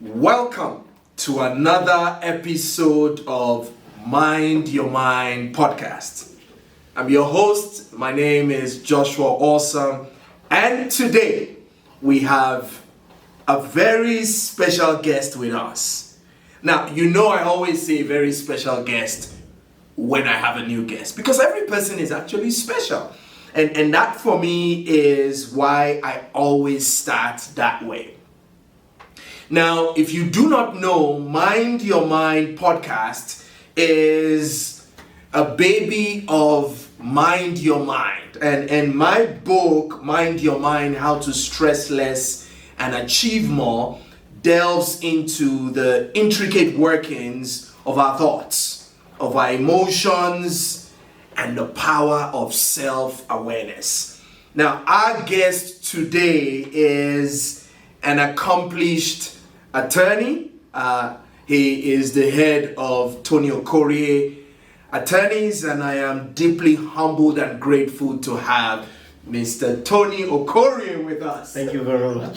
Welcome to another episode of Mind Your Mind podcast. I'm your host. My name is Joshua Awesome, and today we have a very special guest with us. Now, you know I always say very special guest when I have a new guest because every person is actually special. And that for me is why I always start that way. Now, if you do not know, Mind Your Mind podcast is a baby of Mind Your Mind. And my book, Mind Your Mind, How to Stress Less and Achieve More, delves into the intricate workings of our thoughts, of our emotions, and the power of self-awareness. Now, our guest today is an accomplished attorney. He is the head of Tony Okorie Attorneys, and I am deeply humbled and grateful to have Mr. Tony Okorie with us. Thank you very much.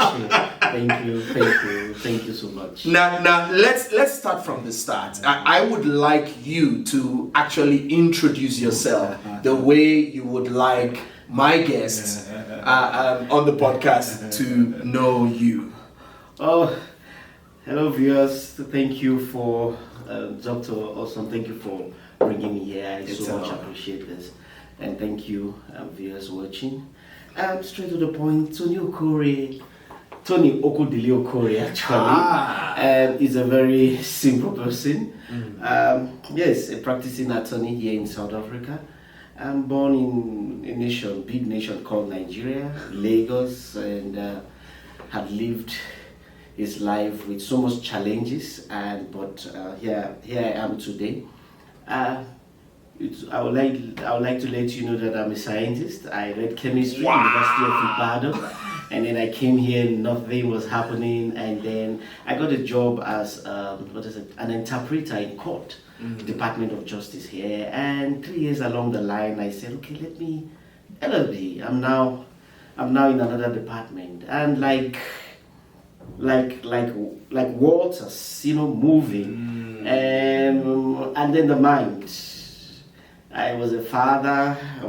Thank you so much. Now let's start from the start. I would like you to actually introduce yourself the way you would like my guests on the podcast to know you. Oh, hello viewers. Thank you for Dr. Awesome. Thank you for bringing me here. I so much appreciate this. And thank you viewers watching. Straight to the point, Tony Okwudili Okorie actually is a very simple person. Yes, a practicing attorney here in South Africa. I'm born in a big nation called Nigeria, Lagos, and had lived his life with so much challenges. But here I am today. I would like to let you know that I'm a scientist. I read chemistry, University of Ibadan, and then I came here. Nothing was happening, and then I got a job as an interpreter in court, Department of Justice here. And 3 years along the line, I said, okay, let me LLB. I'm now in another department, and like waters, moving, and then the mind. I was a father, I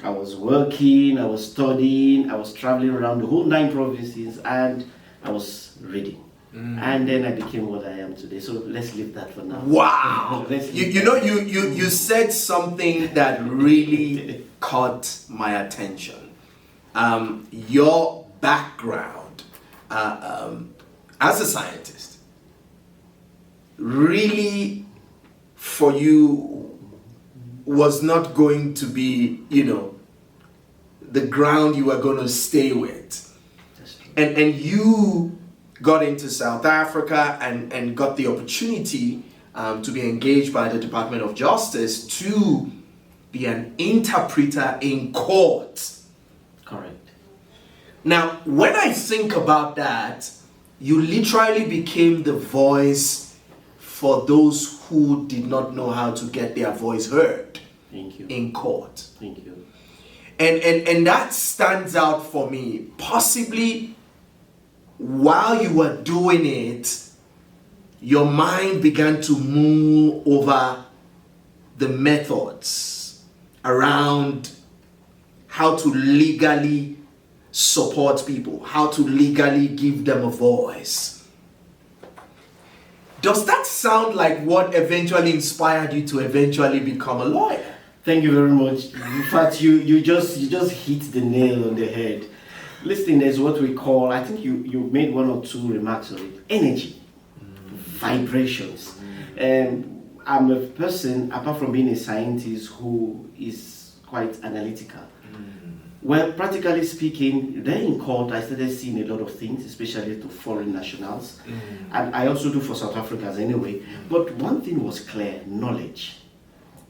was working, I was studying, I was traveling around the whole 9 provinces, and I was reading. And then I became what I am today. So let's leave that for now. Wow! You said something that really caught my attention. Your background as a scientist really for you was not going to be, the ground you were going to stay with. And you got into South Africa and got the opportunity to be engaged by the Department of Justice to be an interpreter in court. Correct. Now, when I think about that, you literally became the voice for those who did not know how to get their voice heard. Thank you. In court. Thank you. And that stands out for me. Possibly while you were doing it, your mind began to move over the methods around how to legally support people, how to legally give them a voice. Does that sound like what eventually inspired you to eventually become a lawyer? Thank you very much. In fact, you just hit the nail on the head. Listen, there's what we call, I think you made 1 or 2 remarks on it, energy, vibrations. And I'm a person, apart from being a scientist, who is quite analytical. Well, practically speaking, there in court, I started seeing a lot of things, especially to foreign nationals. And I also do for South Africans anyway. But one thing was clear, knowledge.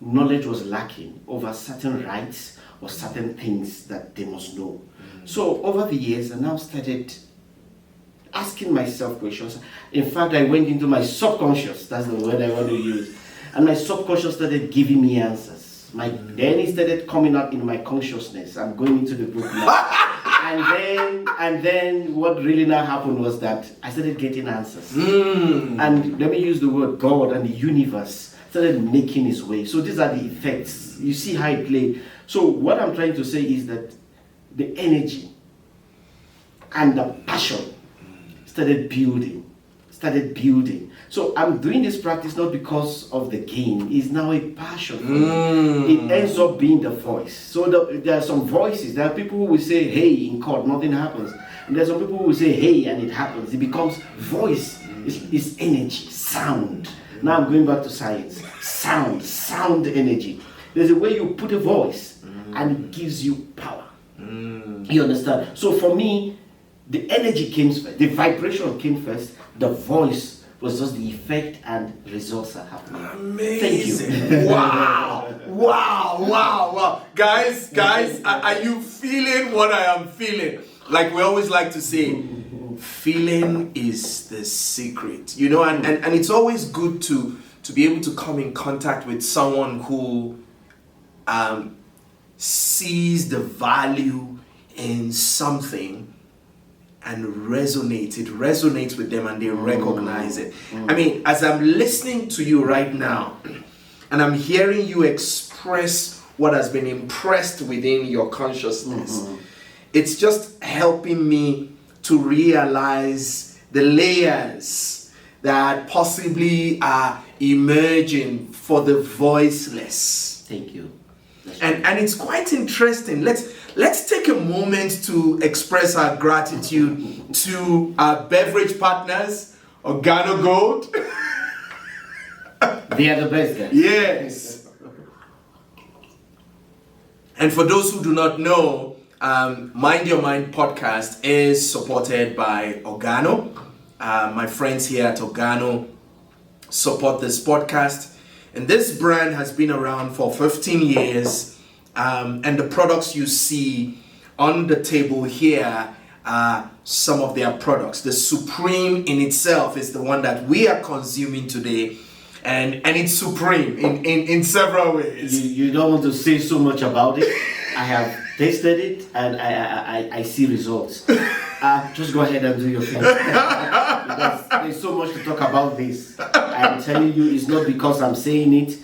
Knowledge was lacking over certain rights or certain things that they must know. So over the years, I now started asking myself questions. In fact, I went into my subconscious, that's the word I want to use. And my subconscious started giving me answers. Then it started coming out in my consciousness. I'm going into the book now. and then what really now happened was that I started getting answers. And let me use the word God and the universe started making its way. So these are the effects. You see how it played. So what I'm trying to say is that the energy and the passion started building. So I'm doing this practice not because of the gain. It's now a passion for me. It ends up being the voice. So there are some voices. There are people who will say, hey, in court, nothing happens. And there's some people who will say, hey, and it happens. It becomes voice. It's energy, sound. Now I'm going back to science. Sound energy. There's a way you put a voice and it gives you power. You understand? So for me, the energy came first, the vibration came first, the voice was just the effect, and results are happening. Amazing. Thank you. Wow. Guys, are you feeling what I am feeling? Like we always like to say, feeling is the secret. You know, and it's always good to be able to come in contact with someone who sees the value in something and it resonates with them and they recognize it. I mean, as I'm listening to you right now and I'm hearing you express what has been impressed within your consciousness, it's just helping me to realize the layers that possibly are emerging for the voiceless. Thank you. And it's quite interesting. Let's take a moment to express our gratitude to our beverage partners, Organo Gold. They are the best guys. Yes. And for those who do not know, Mind Your Mind podcast is supported by Organo. My friends here at Organo support this podcast. And this brand has been around for 15 years. And the products you see on the table here are some of their products. The Supreme in itself is the one that we are consuming today. And it's supreme in several ways. You don't want to say so much about it. I have tasted it and I see results. Just go ahead and do your thing. Because there's so much to talk about this. I'm telling you, it's not because I'm saying it.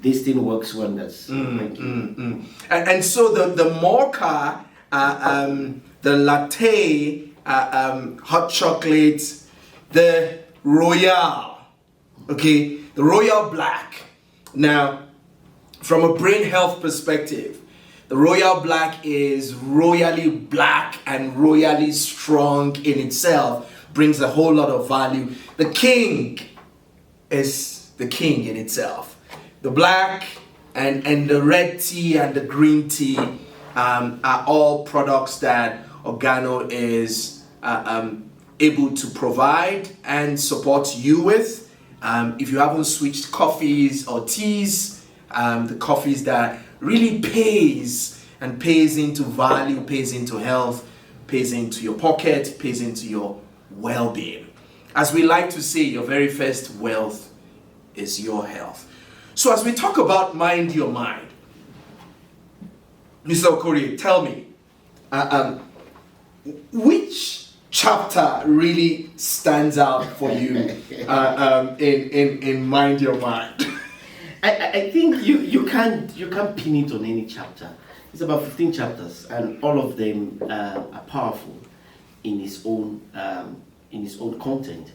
This thing works wonders. Thank you. And so the mocha, the latte, hot chocolate, the royale, okay, the royal black. Now, from a brain health perspective, the royal black is royally black and royally strong in itself, brings a whole lot of value. The king is the king in itself. The black and the red tea and the green tea are all products that Organo is able to provide and support you with. If you haven't switched coffees or teas, the coffees that really pays into value, pays into health, pays into your pocket, pays into your well-being. As we like to say, your very first wealth is your health. So as we talk about Mind Your Mind, Mr. Okorie, tell me, which chapter really stands out for you in Mind Your Mind? I think you can't pin it on any chapter. It's about 15 chapters, and all of them are powerful in its own content.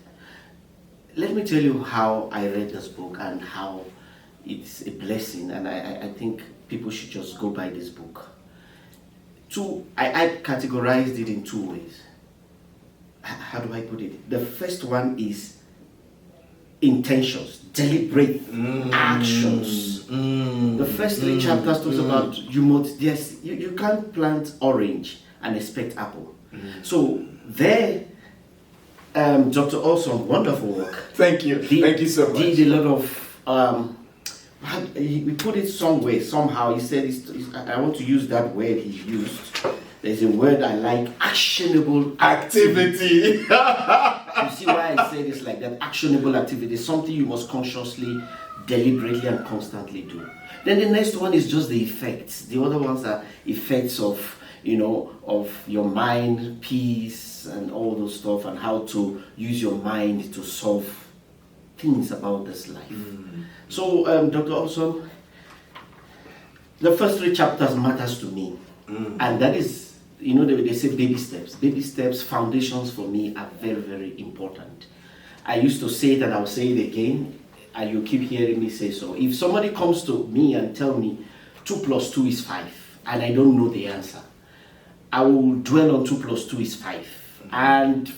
Let me tell you how I read this book and how it's a blessing, and I think people should just go buy this book. I categorized it in two ways. How do I put it? The first one is intentions, deliberate actions. The first 3 chapters talks about you can't plant orange and expect apple. So there, Dr. Olson, wonderful work. Thank you. Thank you so much. Did a lot of we put it somewhere, somehow. He said, I want to use that word he used. There's a word I like, actionable activity. You see why I say this like that? Actionable activity, something you must consciously, deliberately, and constantly do. Then the next one is just the effects. The other ones are effects of, of your mind, peace, and all those stuff, and how to use your mind to solve things about this life. So, Dr. Olson, the first 3 chapters matters to me, and that is, they say baby steps. Baby steps, foundations for me are very, very important. I used to say it, and I'll say it again, and you keep hearing me say so. If somebody comes to me and tell me 2 plus 2 is 5, and I don't know the answer, I will dwell on 2 plus 2 is 5. And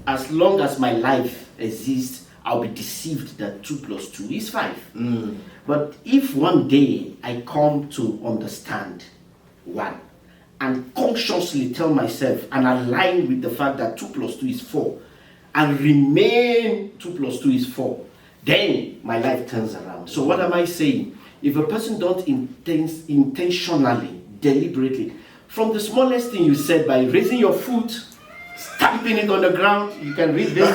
as long as my life exists, I'll be deceived that 2 plus 2 is 5. But if one day I come to understand 1 and consciously tell myself and align with the fact that 2 plus 2 is 4 and remain 2 plus 2 is 4, then my life turns around. So what am I saying? If a person don't intentionally, deliberately, from the smallest thing you said, by raising your foot, stamping it on the ground, you can read this.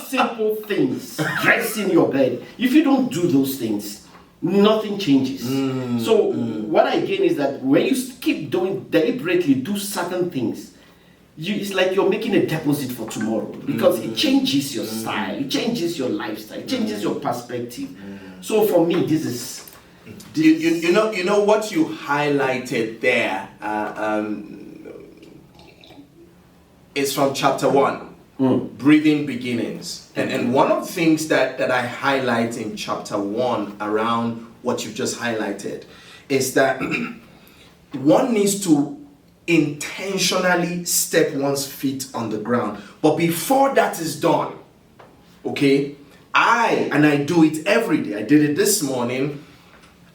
Simple things. Dressing your bed. If you don't do those things, nothing changes. So what I gain is that when you keep doing, deliberately do certain things, it's like you're making a deposit for tomorrow, because it changes your style, it changes your lifestyle, it changes your perspective. So for me, this is... You know what you highlighted there is from chapter 1, breathing beginnings. And one of the things that I highlight in chapter 1 around what you've just highlighted is that one needs to intentionally step one's feet on the ground. But before that is done, okay, I do it every day. I did it this morning.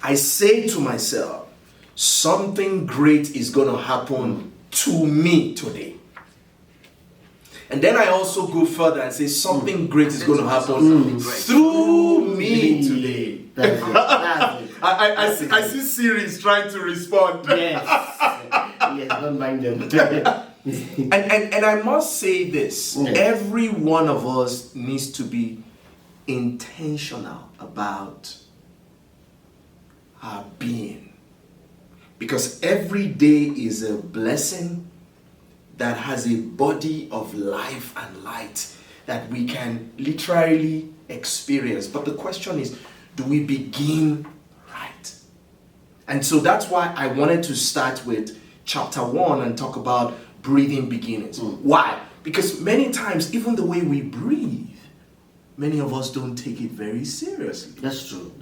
I say to myself, something great is going to happen to me today. And then I also go further and say something great is going to happen through me today. That's it. I see Siri's trying to respond. Yes, don't mind them. and I must say this, every one of us needs to be intentional about our being, because every day is a blessing that has a body of life and light that we can literally experience. But the question is, do we begin right? And so that's why I wanted to start with chapter 1 and talk about breathing beginnings. Why? Because many times, even the way we breathe, many of us don't take it very seriously. That's true.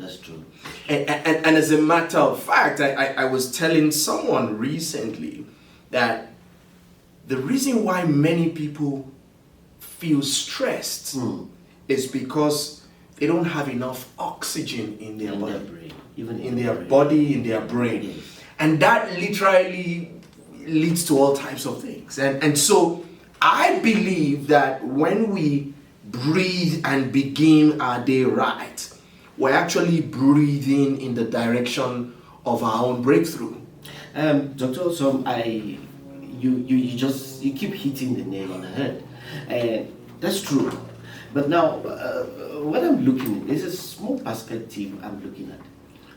And as a matter of fact, I was telling someone recently that the reason why many people feel stressed is because they don't have enough oxygen in their body, brain, even in their body, in their brain. Yes. And that literally leads to all types of things. And so I believe that when we breathe and begin our day right, we're actually breathing in the direction of our own breakthrough. Dr. Olson, you keep hitting the nail on the head, and that's true. But now, what I'm looking at, there's a small perspective I'm looking at.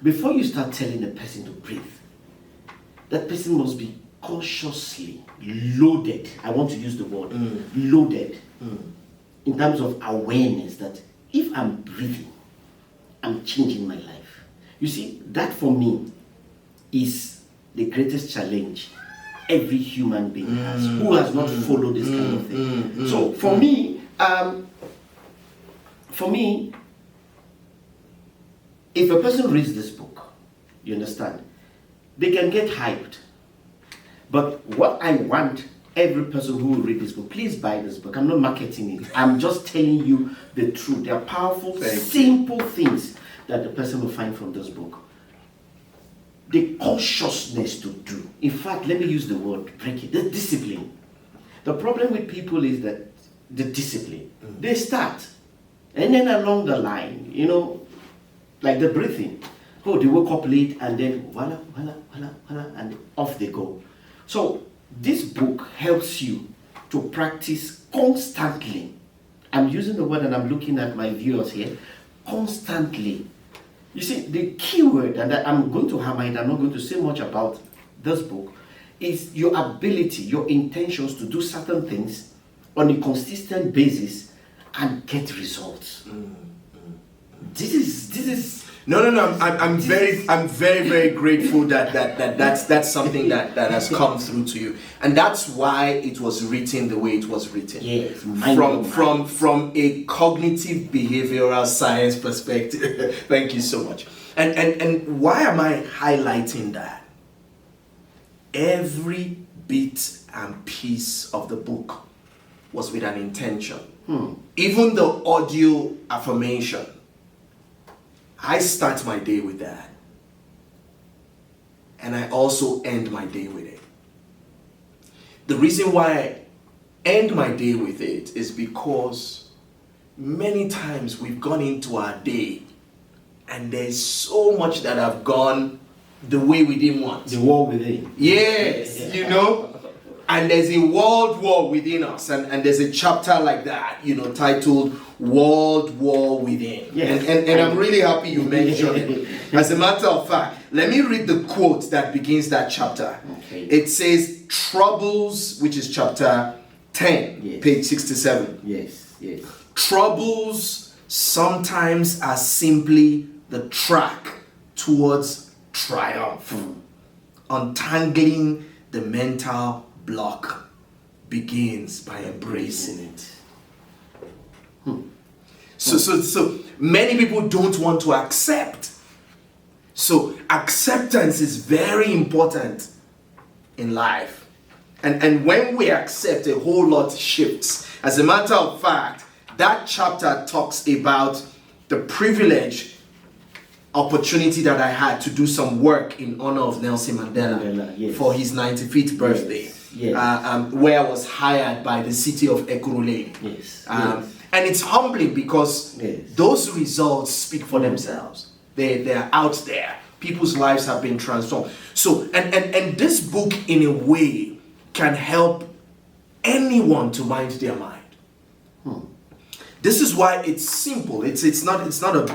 Before you start telling a person to breathe, that person must be consciously loaded. I want to use the word loaded in terms of awareness that if I'm breathing, I'm changing my life. You see, that for me is the greatest challenge every human being has, who has not followed this kind of thing. So for me, if a person reads this book, you understand, they can get hyped. But what I want every person who will read this book, please buy this book. I'm not marketing it. I'm just telling you the truth. There are powerful, simple things that the person will find from this book. The consciousness to do. In fact, let me use the word, break it, the discipline. The problem with people is that the discipline. They start, and then along the line, like the breathing. Oh, they woke up late, and then voila, voila, voila, voila, and off they go. So this book helps you to practice constantly. I'm using the word, and I'm looking at my viewers here, constantly. You see, the key word, and I'm going to hammer it, I'm not going to say much about this book, is your ability, your intentions to do certain things on a consistent basis and get results. This is No. I'm very grateful that's something that has come through to you, and that's why it was written the way it was written. Yes, from a cognitive behavioral science perspective. Thank you so much. And why am I highlighting that? Every bit and piece of the book was with an intention. Even the audio affirmation, I start my day with that. And I also end my day with it. The reason why I end my day with it is because many times we've gone into our day and there's so much that have gone the way we didn't want. the war within. Yes, you know. And there's a world war within us, and there's a chapter like that, titled World War Within. Yes. And I'm really happy you mentioned it. As a matter of fact, let me read the quote that begins that chapter. Okay. It says, troubles, which is chapter 10, Yes. page 67. Yes. Troubles sometimes are simply the track towards triumph. Untangling the mental block begins by embracing it. So many people don't want to accept. So acceptance is very important in life. And when we accept, a whole lot shifts. As a matter of fact, that chapter talks about the privilege opportunity that I had to do some work in honor of Nelson Mandela Yes. for his 95th birthday. Yes. Where I was hired by the city of Ekurole. Yes. And it's humbling because Yes. those results speak for themselves. They're out there. People's lives have been transformed. So, and this book, in a way, can help anyone to mind their mind. This is why it's simple. It's not a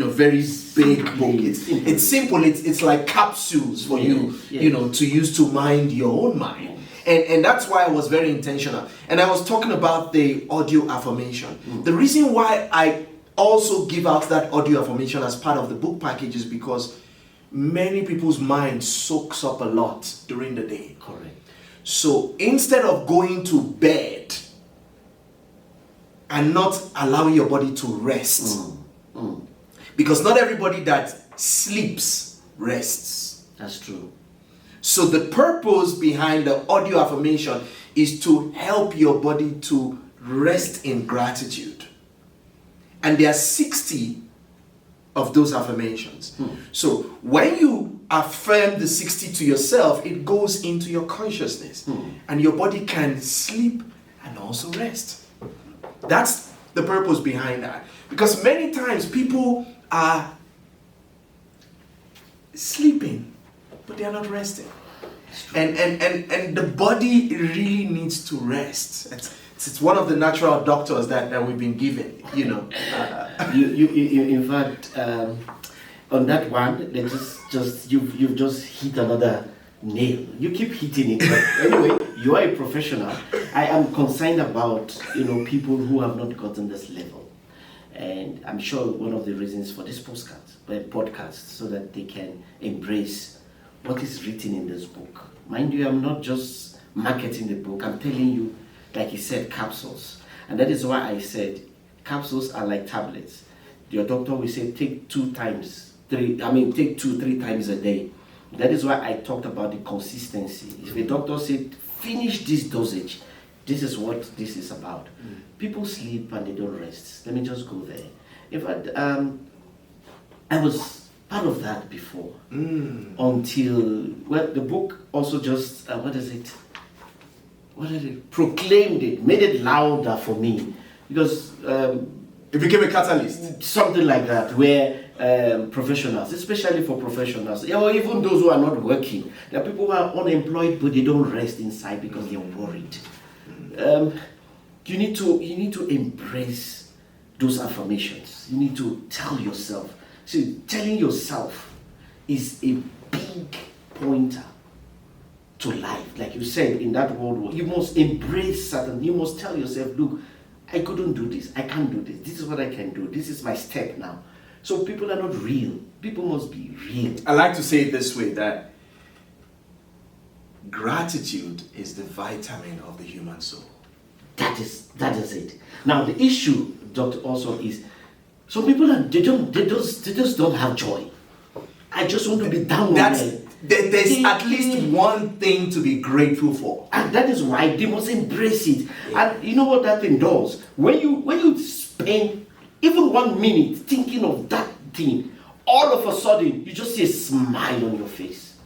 very big book. It's simple. It's like capsules for you to use to mind your own mind. And that's why I was very intentional. And I was talking about the audio affirmation. The reason why I also give out that audio affirmation as part of the book package is because many people's mind soaks up a lot during the day. Correct. So instead of going to bed and not allowing your body to rest, because not everybody that sleeps rests. That's true. So the purpose behind the audio affirmation is to help your body to rest in gratitude. And there are 60 of those affirmations. So when you affirm the 60 to yourself, it goes into your consciousness. And your body can sleep and also rest. That's the purpose behind that. Because many times people are sleeping, but they are not resting. And the body really needs to rest. It's one of the natural doctors that we've been given, you in fact, on that one, you've just hit another nail. You keep hitting it, but anyway, you are a professional. I am concerned about people who have not gotten this level, and I'm sure one of the reasons for this podcast, so that they can embrace what is written in this book. Mind you, I'm not just marketing the book. I'm telling you, like he said, capsules, and that is why I said capsules are like tablets. Your doctor will say take 2, 3 times a day. That is why I talked about the consistency. If a doctor said, finish this dosage, this is what this is about. People sleep and they don't rest. Let me just go there. In fact, I was part of that before. Until, the book also just, proclaimed it, made it louder for me. Because it became a catalyst. Something like that, where professionals, especially for professionals, or even those who are not working, there are people who are unemployed but they don't rest inside because they're worried. You need to embrace those affirmations. You need to tell yourself. See, telling yourself is a big pointer to life. Like you said, in that world, you must embrace certain, you must tell yourself, look, I couldn't do this, I can't do this, this is what I can do, this is my step now. So people are not real. People must be real. I like to say it this way, that gratitude is the vitamin of the human soul. That is it. Now the issue, Dr. Also, is some people they just don't have joy. I just want to be down on them. There's at least one thing to be grateful for. And that is why they must embrace it. Yeah. And you know what that thing does? When you spend even 1 minute thinking of that thing, all of a sudden you just see a smile on your face.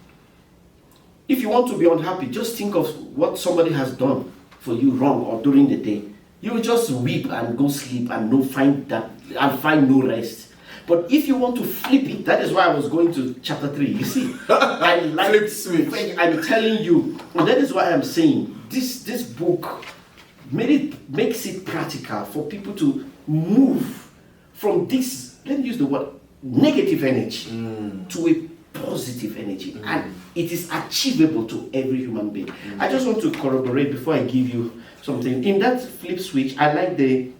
If you want to be unhappy, just think of what somebody has done for you wrong or during the day. You will just weep and go sleep and find no rest. But if you want to flip it, that is why I was going to chapter 3. You see, I like flip switch. I'm telling you, and that is why I'm saying this book makes it practical for people to move from this, let me use the word, negative energy to a positive energy, and it is achievable to every human being. I just want to corroborate before I give you something. In that flip switch, I like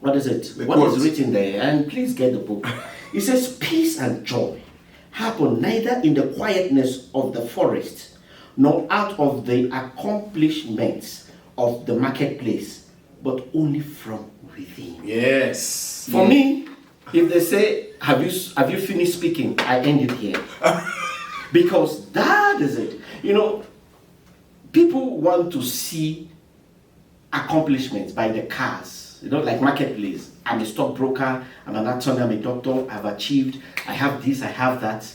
what is it? What is written there? And please get the book. It says, peace and joy happen neither in the quietness of the forest, nor out of the accomplishments of the marketplace, but only from within. Yes. For me, if they say, have you finished speaking? I end it here. Because that is it. You know, people want to see accomplishments by the cars. You know, like marketplace. I'm a stockbroker, I'm an attorney, I'm a doctor, I've achieved, I have this, I have that.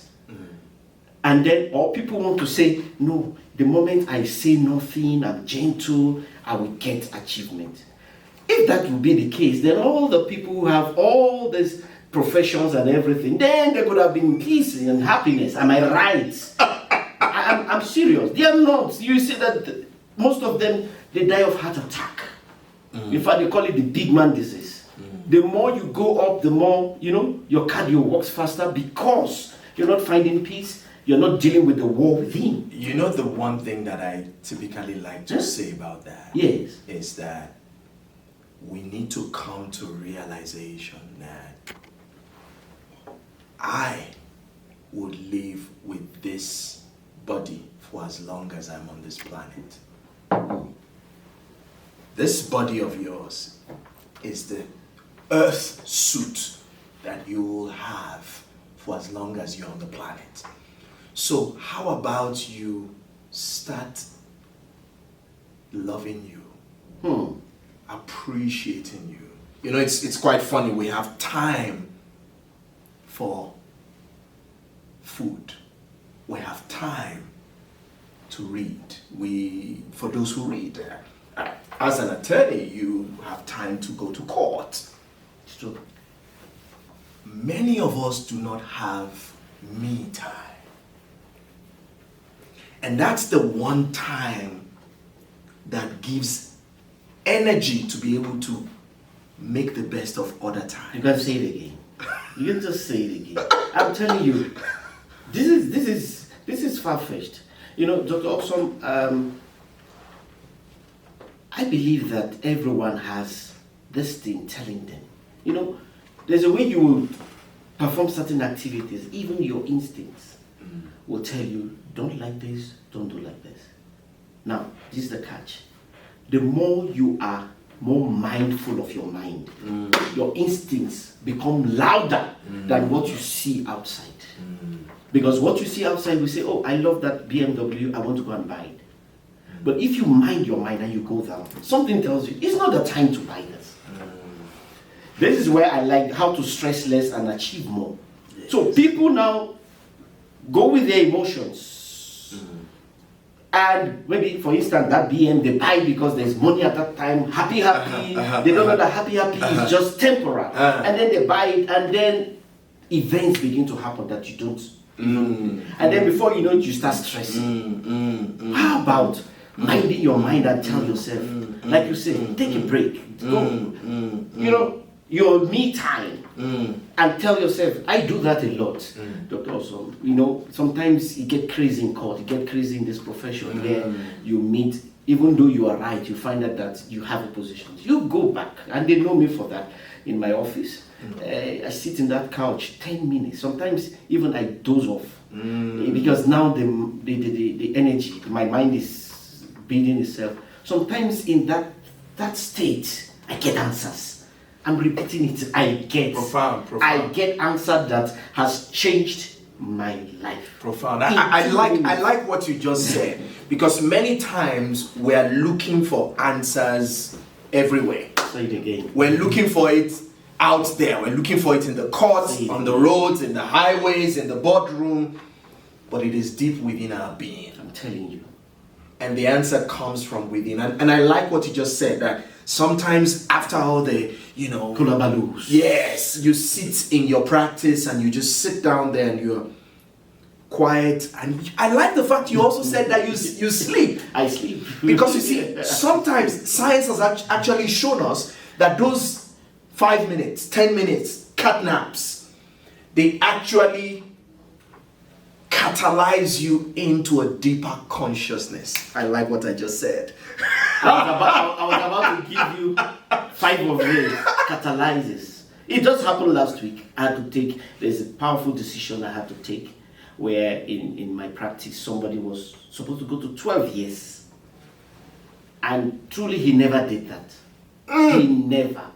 And then all people want to say, no, the moment I say nothing, I'm gentle, I will get achievement. If that would be the case, then all the people who have all these professions and everything, then they could have been peace and happiness. Am I right? I'm serious. They are not. You see that most of them, they die of heart attack. In fact, they call it the big man disease. The more you go up, the more, your cardio works faster because you're not finding peace. You're not dealing with the war within. You know, the one thing that I typically like to say about that is that we need to come to realization that I would live with this body for as long as I'm on this planet. This body of yours is the earth suit that you will have for as long as you're on the planet. So how about you start loving you, appreciating you? You know, it's quite funny. We have time for food. We have time to read. For those who read, as an attorney, you have time to go to court. It's true. Many of us do not have me time. And that's the one time that gives energy to be able to make the best of other times. You can say it again. You can just say it again. I'm telling you, this is far-fetched. You know, Dr. Oxum, I believe that everyone has this thing telling them. You know, there's a way you will perform certain activities, even your instincts will tell you, don't like this, don't do like this. Now, this is the catch. The more you are more mindful of your mind, your instincts become louder than what you see outside. Because what you see outside, we say, oh, I love that BMW, I want to go and buy it. But if you mind your mind and you go down, something tells you, it's not the time to buy this. This is where I like how to stress less and achieve more. Yes. So people now go with their emotions. And maybe, for instance, that BM, they buy because there's money at that time, happy. They don't know that happy is just temporal. And then they buy it, and then events begin to happen that you don't. And then before you know it, you start stressing. How about minding your mind and tell yourself, like you say, take a break. Go. You know, your me time and tell yourself, I do that a lot, Dr. Awesome. You know, sometimes you get crazy in court, you get crazy in this profession where you meet, even though you are right, you find out that you have a position. You go back, and they know me for that in my office. I sit in that couch 10 minutes. Sometimes even I doze off because now the energy, my mind is building itself. Sometimes in that state, I get answers. I'm repeating it. I get profound. I get answer that has changed my life. Profound. I like what you just said, because many times we are looking for answers everywhere. Say it again. We're looking for it out there. We're looking for it in the courts, on the roads, in the highways, in the boardroom, but it is deep within our being. I'm telling you. And the answer comes from within. And I like what you just said, that sometimes after all the, Kulabalus. yes, you sit in your practice and you just sit down there and you're quiet. And I like the fact you also said that you sleep. I sleep. Because you see, sometimes science has actually shown us that those 5 minutes, 10 minutes, cat naps, they actually catalyze you into a deeper consciousness. I like what I just said. I was about to give you 5 of these catalyzes. It just happened last week. I had to there's a powerful decision I had to take, where in my practice somebody was supposed to go to 12 years. And truly he never did that. He never.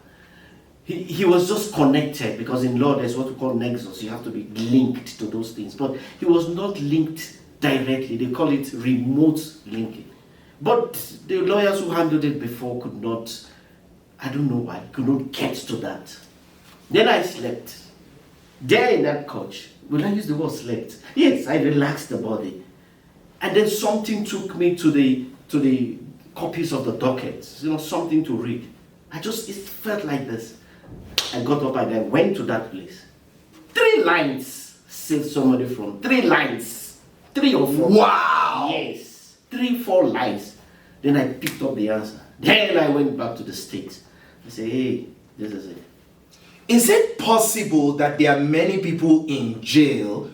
He was just connected, because in law there's what we call nexus. You have to be linked to those things. But he was not linked directly. They call it remote linking. But the lawyers who handled it before could not, I don't know why, could not get to that. Then I slept. There in that couch, will I use the word slept? Yes, I relaxed the body. And then something took me to the copies of the dockets, something to read. It felt like this. I got up and I went to that place. 3 lines saved somebody from 3 lines. 3 or 4. Wow! Yes. 3, 4 lines. Then I picked up the answer. Then I went back to the States. I said, hey, this is it. Is it possible that there are many people in jail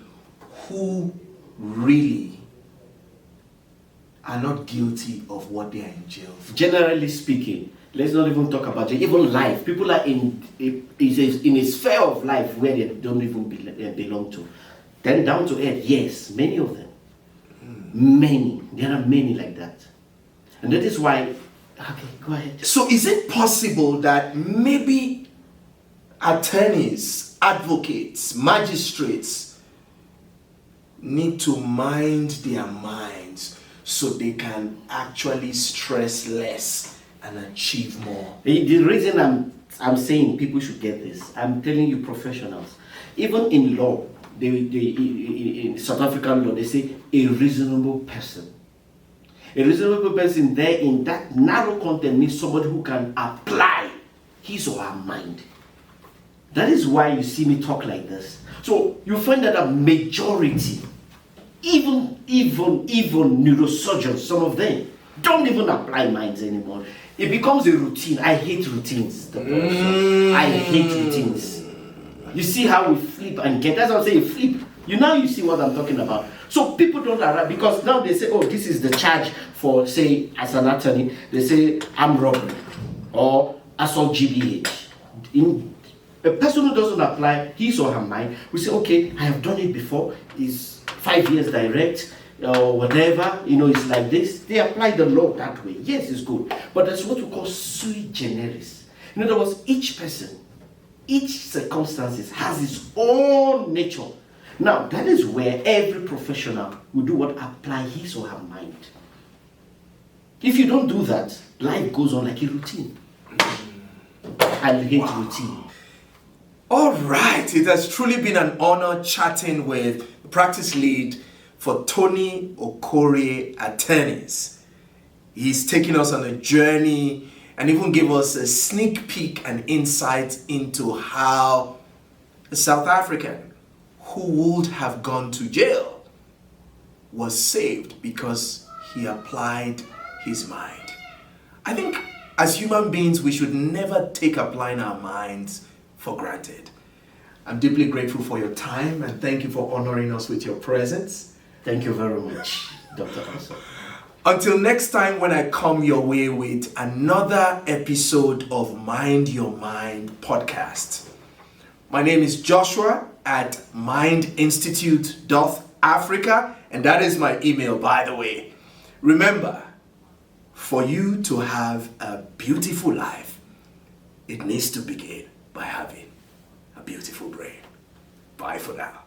who really are not guilty of what they are in jail for? Generally speaking, let's not even talk about jail. Even life. People are in a sphere of life where they don't even belong to. Then down to earth, yes, many of them. Many. There are many like that. And that is why, okay, go ahead. So is it possible that maybe attorneys, advocates, magistrates need to mind their minds so they can actually stress less and achieve more? The reason I'm saying people should get this, I'm telling you, professionals, even in law, in South African law, they say a reasonable person. A reasonable person there in that narrow content means somebody who can apply his or her mind. That is why you see me talk like this. So you find that a majority, even neurosurgeons, some of them don't even apply minds anymore. It becomes a routine. I hate routines. I hate routines. You see how we flip and get. That's what I'm saying. Flip. You see what I'm talking about. So people don't arrive, because now they say, oh, this is the charge for, say, as an attorney, they say armed robbery or assault GBH. A person who doesn't apply his or her mind, we say, okay, I have done it before. It's 5 years direct or whatever. It's like this. They apply the law that way. Yes, it's good. But that's what we call sui generis. In other words, each person, each circumstances has its own nature. Now, that is where every professional will do what? Apply his or her mind. If you don't do that, life goes on like a routine. And you hate routine. All right. It has truly been an honor chatting with the practice lead for Tony Okorie Attorneys. He's taking us on a journey and even gave us a sneak peek and insight into how a South African who would have gone to jail was saved because he applied his mind. I think as human beings, we should never take applying our minds for granted. I'm deeply grateful for your time and thank you for honoring us with your presence. Thank you very much, Dr. Anson. Until next time when I come your way with another episode of Mind Your Mind podcast. My name is Joshua at mindinstitute.africa, and that is my email, by the way. Remember, for you to have a beautiful life, it needs to begin by having a beautiful brain. Bye for now.